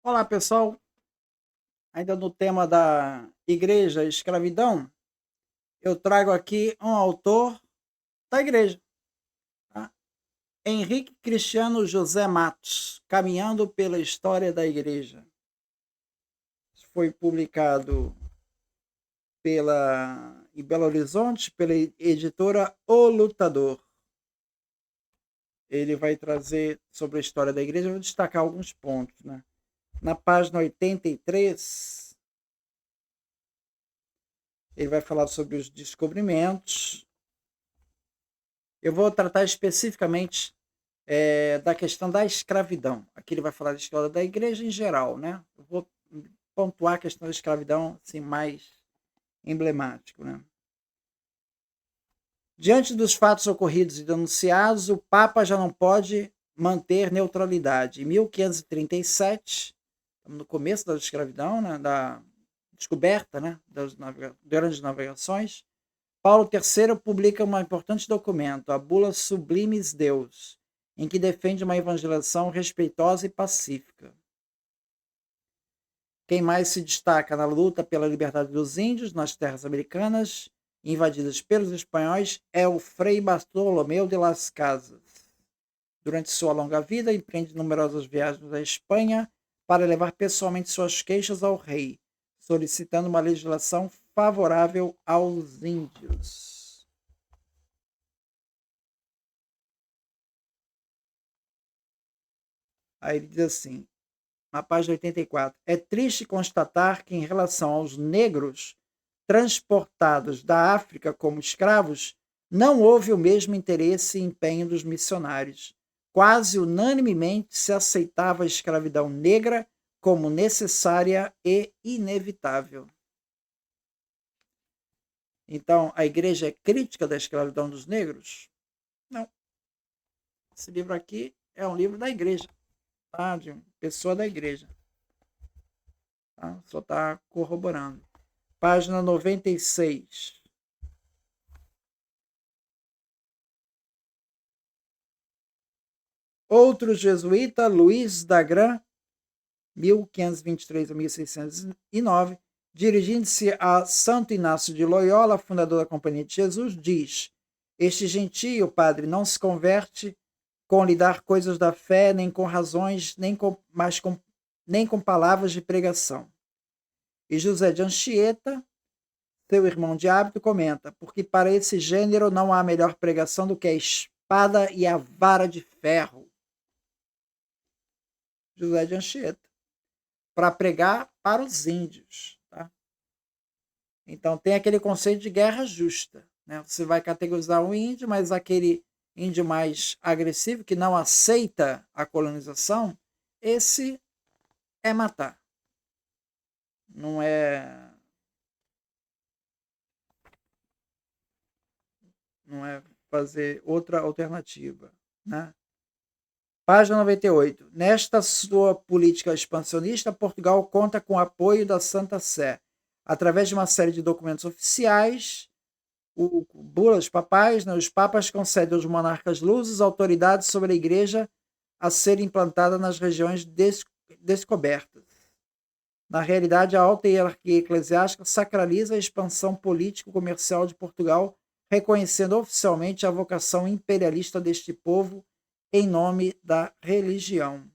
Olá, pessoal. Ainda no tema da igreja e escravidão, eu trago aqui um autor da igreja, tá? Henrique Cristiano José Matos, Caminhando pela História da Igreja. Foi publicado em Belo Horizonte pela editora O Lutador. Ele vai trazer sobre a história da igreja, eu vou destacar alguns pontos, né? Na página 83, ele vai falar sobre os descobrimentos. Eu vou tratar especificamente da questão da escravidão. Aqui ele vai falar da história da igreja em geral, né? Eu vou pontuar a questão da escravidão assim, mais emblemático, né? Diante dos fatos ocorridos e denunciados, o Papa já não pode manter neutralidade. Em 1537, no começo da escravidão, né, da descoberta, né, durante as navegações, Paulo III publica um importante documento, a Bula Sublimes Deus, em que defende uma evangelização respeitosa e pacífica. Quem mais se destaca na luta pela liberdade dos índios nas terras americanas, invadidas pelos espanhóis, é o Frei Bartolomeu de las Casas. Durante sua longa vida, empreende numerosas viagens à Espanha para levar pessoalmente suas queixas ao rei, solicitando uma legislação favorável aos índios. Aí ele diz assim, na página 84, é triste constatar que, em relação aos negros transportados da África como escravos, não houve o mesmo interesse e empenho dos missionários. Quase unanimemente se aceitava a escravidão negra como necessária e inevitável. Então, a igreja é crítica da escravidão dos negros? Não. Esse livro aqui é um livro da igreja, tá? De uma pessoa da igreja. Tá? Só está corroborando. Página 96. Outro jesuíta, Luiz Dagran, 1523 a 1609, dirigindo-se a Santo Inácio de Loyola, fundador da Companhia de Jesus, diz: este gentio, padre, não se converte com lhe dar coisas da fé, nem com razões, nem com palavras de pregação. E José de Anchieta, seu irmão de hábito, comenta: porque para esse gênero não há melhor pregação do que a espada e a vara de ferro. José de Anchieta, para pregar para os índios. Tá? Então tem aquele conceito de guerra justa. Né? Você vai categorizar um índio, mas aquele índio mais agressivo, que não aceita a colonização, esse é matar. Não é fazer outra alternativa. Né? Página 98. Nesta sua política expansionista, Portugal conta com o apoio da Santa Sé, através de uma série de documentos oficiais, bulas papais, né, os papas concedem aos monarcas lusos autoridade sobre a igreja a ser implantada nas regiões descobertas. Na realidade, a alta hierarquia eclesiástica sacraliza a expansão político-comercial de Portugal, reconhecendo oficialmente a vocação imperialista deste povo em nome da religião.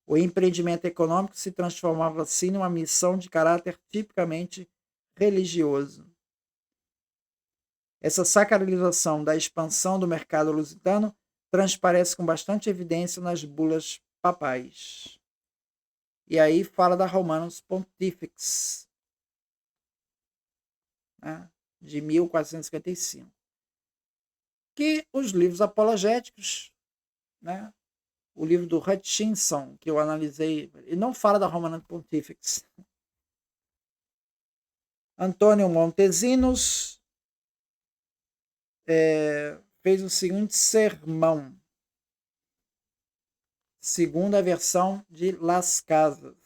O empreendimento econômico se transformava assim numa missão de caráter tipicamente religioso. Essa sacralização da expansão do mercado lusitano transparece com bastante evidência nas bulas papais. E aí fala da Romanus Pontifex, né, de 1455. Que os livros apologéticos, né, o livro do Hutchinson, que eu analisei, ele não fala da Romanus Pontifex. Antônio Montesinos fez o seguinte sermão, segundo a versão de Las Casas.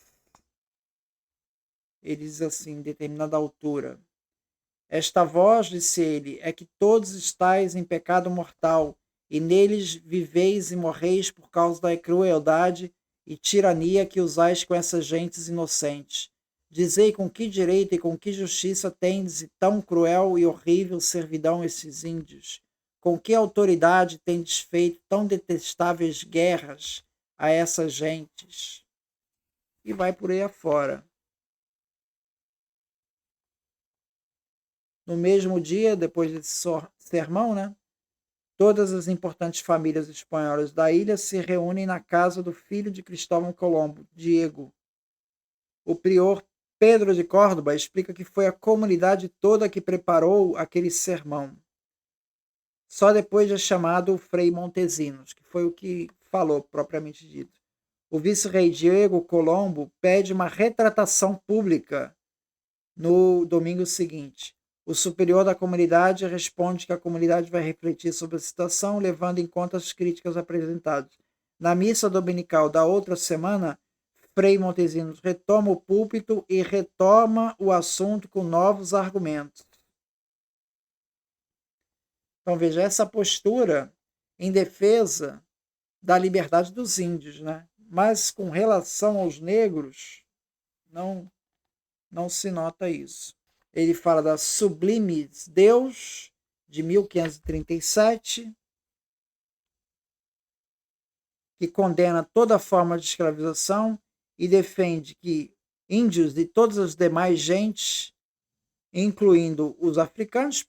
Ele diz assim, em determinada altura: esta voz, disse ele, é que todos estáis em pecado mortal, e neles viveis e morreis por causa da crueldade e tirania que usais com essas gentes inocentes. Dizei com que direito e com que justiça tendes e tão cruel e horrível servidão esses índios? Com que autoridade tendes feito tão detestáveis guerras a essas gentes? E vai por aí afora. No mesmo dia, depois desse sermão, né, todas as importantes famílias espanholas da ilha se reúnem na casa do filho de Cristóvão Colombo, Diego. O prior Pedro de Córdoba explica que foi a comunidade toda que preparou aquele sermão. Só depois é chamado Frei Montesinos, que foi o que falou propriamente dito. O vice-rei Diego Colombo pede uma retratação pública no domingo seguinte. O superior da comunidade responde que a comunidade vai refletir sobre a situação, levando em conta as críticas apresentadas. Na missa dominical da outra semana, Frei Montesinos retoma o púlpito e retoma o assunto com novos argumentos. Então veja, essa postura em defesa da liberdade dos índios, né? Mas com relação aos negros, não se nota isso. Ele fala da Sublime Deus, de 1537, que condena toda forma de escravização e defende que índios de todas as demais gentes, incluindo os africanos,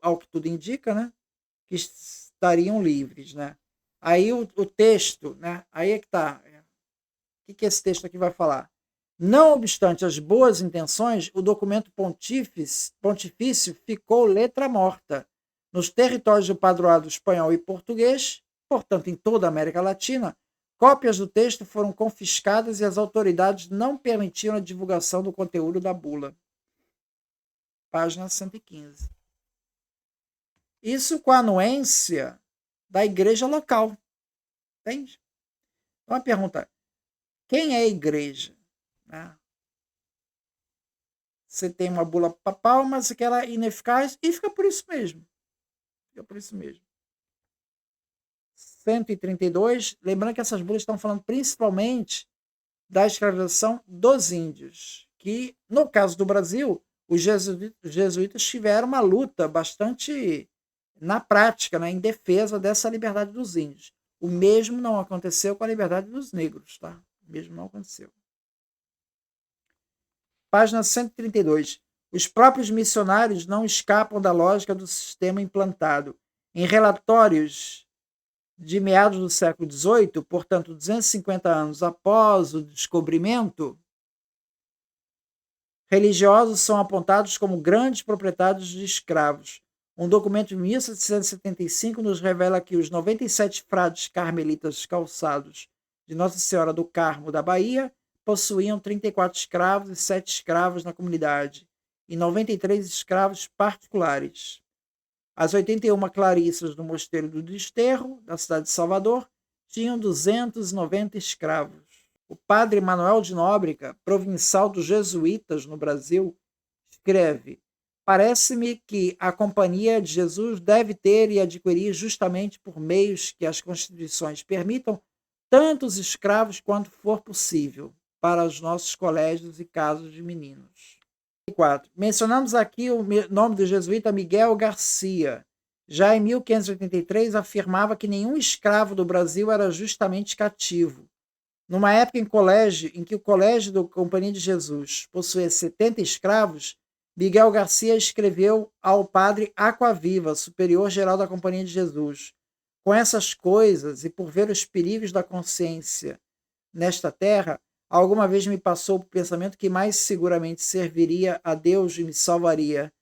ao que tudo indica, né, que estariam livres, né? Aí o texto, né, aí é que está. O que esse texto aqui vai falar? Não obstante as boas intenções, o documento pontifício ficou letra morta. Nos territórios do padroado espanhol e português, portanto em toda a América Latina, cópias do texto foram confiscadas e as autoridades não permitiram a divulgação do conteúdo da bula. Página 115. Isso com a anuência da igreja local. Entende? Então a pergunta: quem é a igreja? Você tem uma bula papal, mas que ela é ineficaz e fica por isso mesmo. 132, lembrando que essas bulas estão falando principalmente da escravização dos índios, que no caso do Brasil, os jesuítas tiveram uma luta bastante na prática, né, em defesa dessa liberdade dos índios. O mesmo não aconteceu com a liberdade dos negros, tá? O mesmo não aconteceu. Página 132. Os próprios missionários não escapam da lógica do sistema implantado. Em relatórios de meados do século XVIII, portanto 250 anos após o descobrimento, religiosos são apontados como grandes proprietários de escravos. Um documento de 1775 nos revela que os 97 frades carmelitas calçados de Nossa Senhora do Carmo da Bahia possuíam 34 escravos e 7 escravos na comunidade, e 93 escravos particulares. As 81 clarissas do Mosteiro do Desterro, da cidade de Salvador, tinham 290 escravos. O padre Manuel de Nóbrega, provincial dos jesuítas no Brasil, escreve: parece-me que a Companhia de Jesus deve ter e adquirir justamente por meios que as constituições permitam tantos escravos quanto for possível para os nossos colégios e casas de meninos. 4. Mencionamos aqui o nome do jesuíta Miguel Garcia. Já em 1583 afirmava que nenhum escravo do Brasil era justamente cativo. Numa época em que o colégio da Companhia de Jesus possuía 70 escravos, Miguel Garcia escreveu ao padre Aquaviva, superior-geral da Companhia de Jesus: com essas coisas e por ver os perigos da consciência nesta terra, alguma vez me passou o pensamento que mais seguramente serviria a Deus e me salvaria,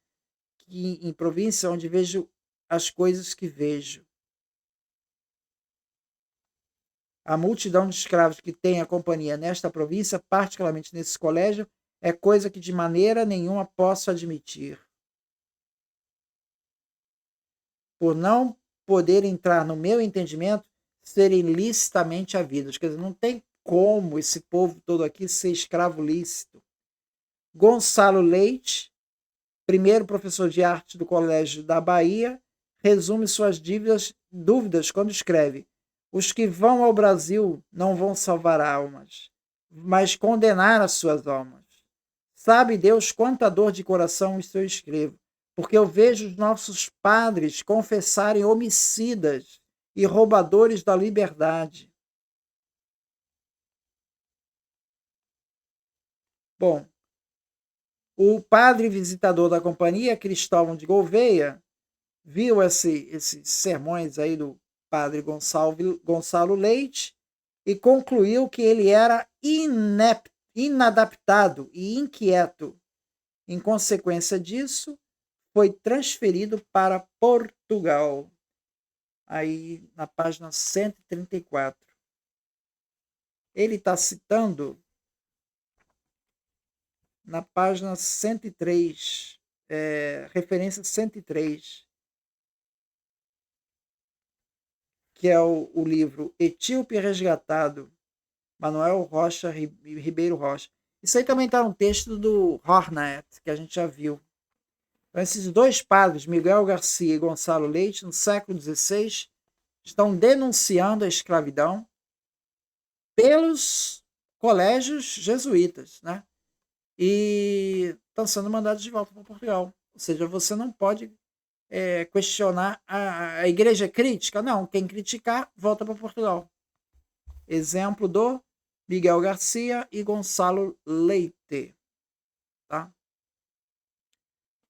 que em província onde vejo as coisas que vejo. A multidão de escravos que tem a companhia nesta província, particularmente nesse colégio, é coisa que de maneira nenhuma posso admitir. Por não poder entrar no meu entendimento, serem licitamente havidos. Quer dizer, não tem como esse povo todo aqui ser escravo lícito. Gonçalo Leite, primeiro professor de arte do Colégio da Bahia, resume suas dúvidas quando escreve: Os que vão ao Brasil não vão salvar almas, mas condenar as suas almas. Sabe Deus quanta dor de coração isso eu escrevo, porque eu vejo os nossos padres confessarem homicidas e roubadores da liberdade. Bom, o padre visitador da Companhia, Cristóvão de Gouveia, viu esses sermões aí do padre Gonçalo Leite e concluiu que ele era inadaptado e inquieto. Em consequência disso, foi transferido para Portugal. Aí na página 134. Ele está citando na página 103, referência 103, que é o livro Etíope Resgatado, Manuel Rocha Ribeiro Rocha. Isso aí também está no texto do Hornet, que a gente já viu. Então, esses dois padres, Miguel Garcia e Gonçalo Leite, no século XVI, estão denunciando a escravidão pelos colégios jesuítas, né? E estão sendo mandados de volta para Portugal. Ou seja, você não pode questionar a igreja crítica. Não, quem criticar, volta para Portugal. Exemplo do Miguel Garcia e Gonçalo Leite. Tá?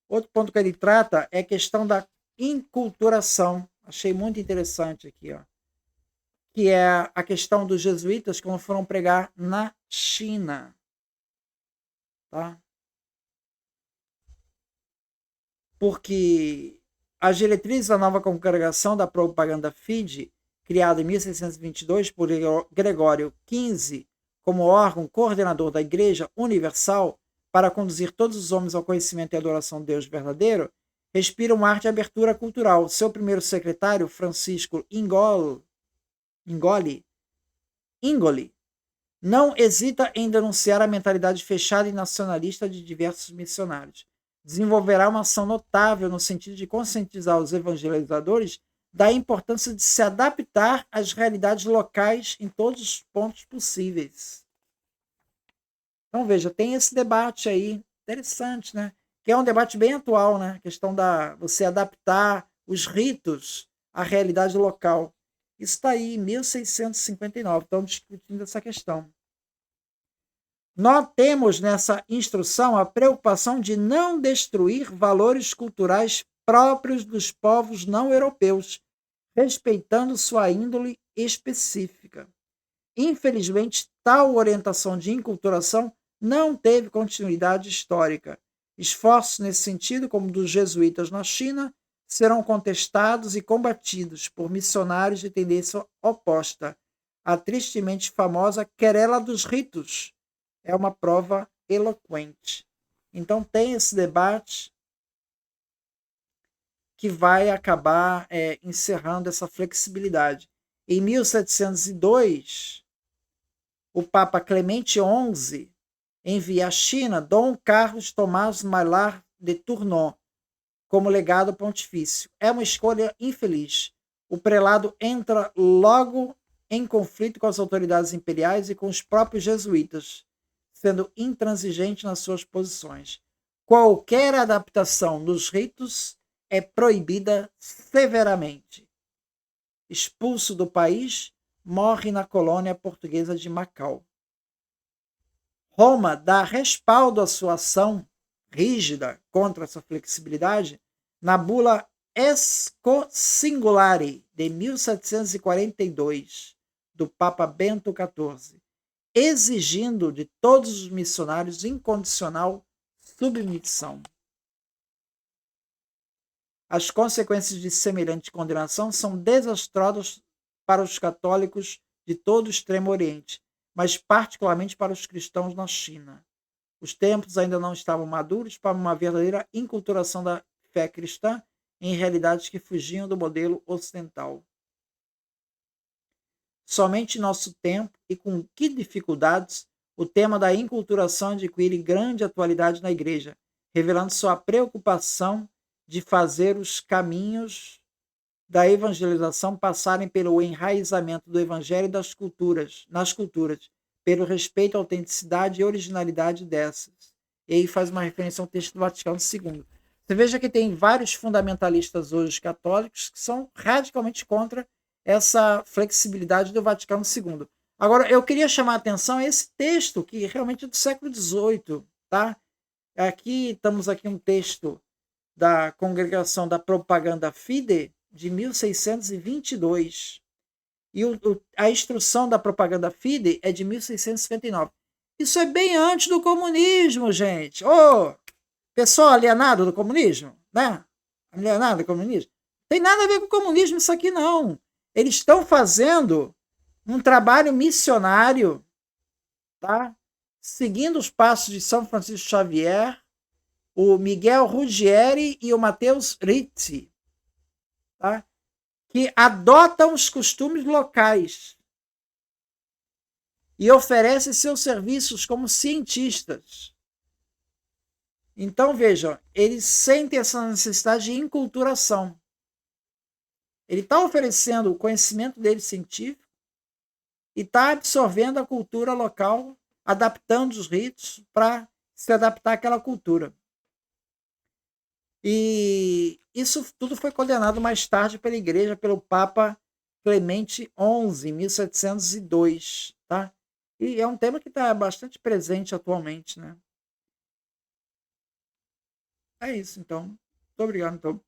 Outro ponto que ele trata é a questão da inculturação. Achei muito interessante aqui, ó. Que é a questão dos jesuítas quando foram pregar na China. Tá? Porque as diretrizes da nova congregação da propaganda Fide, criada em 1622 por Gregório XV como órgão coordenador da Igreja Universal para conduzir todos os homens ao conhecimento e adoração de Deus verdadeiro, respira um ar de abertura cultural. Seu primeiro secretário, Francisco Ingoli, não hesita em denunciar a mentalidade fechada e nacionalista de diversos missionários. Desenvolverá uma ação notável no sentido de conscientizar os evangelizadores da importância de se adaptar às realidades locais em todos os pontos possíveis. Então, veja, tem esse debate aí, interessante, né? Que é um debate bem atual, né? A questão da você adaptar os ritos à realidade local. Isso está aí em 1659, estão discutindo essa questão. Nós temos nessa instrução a preocupação de não destruir valores culturais próprios dos povos não europeus, respeitando sua índole específica. Infelizmente, tal orientação de inculturação não teve continuidade histórica. Esforços nesse sentido, como dos jesuítas na China, serão contestados e combatidos por missionários de tendência oposta. A tristemente famosa querela dos ritos é uma prova eloquente. Então tem esse debate que vai acabar encerrando essa flexibilidade. Em 1702, o Papa Clemente XI envia à China Dom Carlos Tomás Maillard de Tournon como legado pontifício. É uma escolha infeliz. O prelado entra logo em conflito com as autoridades imperiais e com os próprios jesuítas, sendo intransigente nas suas posições. Qualquer adaptação nos ritos é proibida severamente. Expulso do país, morre na colônia portuguesa de Macau. Roma dá respaldo à sua ação rígida contra essa flexibilidade na bula Esco Singulare de 1742 do Papa Bento XIV, exigindo de todos os missionários incondicional submissão. As consequências de semelhante condenação são desastrosas para os católicos de todo o Extremo Oriente, mas particularmente para os cristãos na China. Os tempos ainda não estavam maduros para uma verdadeira inculturação da fé cristã em realidades que fugiam do modelo ocidental. Somente em nosso tempo, e com que dificuldades, o tema da inculturação adquire grande atualidade na Igreja, revelando sua preocupação de fazer os caminhos da evangelização passarem pelo enraizamento do evangelho nas culturas, pelo respeito à autenticidade e originalidade dessas. E aí faz uma referência ao texto do Vaticano II. Você veja que tem vários fundamentalistas hoje católicos que são radicalmente contra essa flexibilidade do Vaticano II. Agora, eu queria chamar a atenção a esse texto, que realmente é do século XVIII. Tá? Estamos aqui um texto da Congregação da Propaganda Fide, de 1622. E a instrução da Propaganda Fide é de 1659. Isso é bem antes do comunismo, gente. Ô, pessoal alienado do comunismo, né? Alienado do comunismo. Tem nada a ver com o comunismo isso aqui, não. Eles estão fazendo um trabalho missionário, tá? Seguindo os passos de São Francisco Xavier, o Miguel Ruggieri e o Matheus Rizzi, tá? Que adotam os costumes locais e oferecem seus serviços como cientistas. Então, vejam, eles sentem essa necessidade de enculturação. Ele está oferecendo o conhecimento dele científico e está absorvendo a cultura local, adaptando os ritos para se adaptar àquela cultura. E isso tudo foi condenado mais tarde pela igreja, pelo Papa Clemente XI, em 1702. Tá? E é um tema que está bastante presente atualmente. Né? É isso, então. Muito obrigado, então.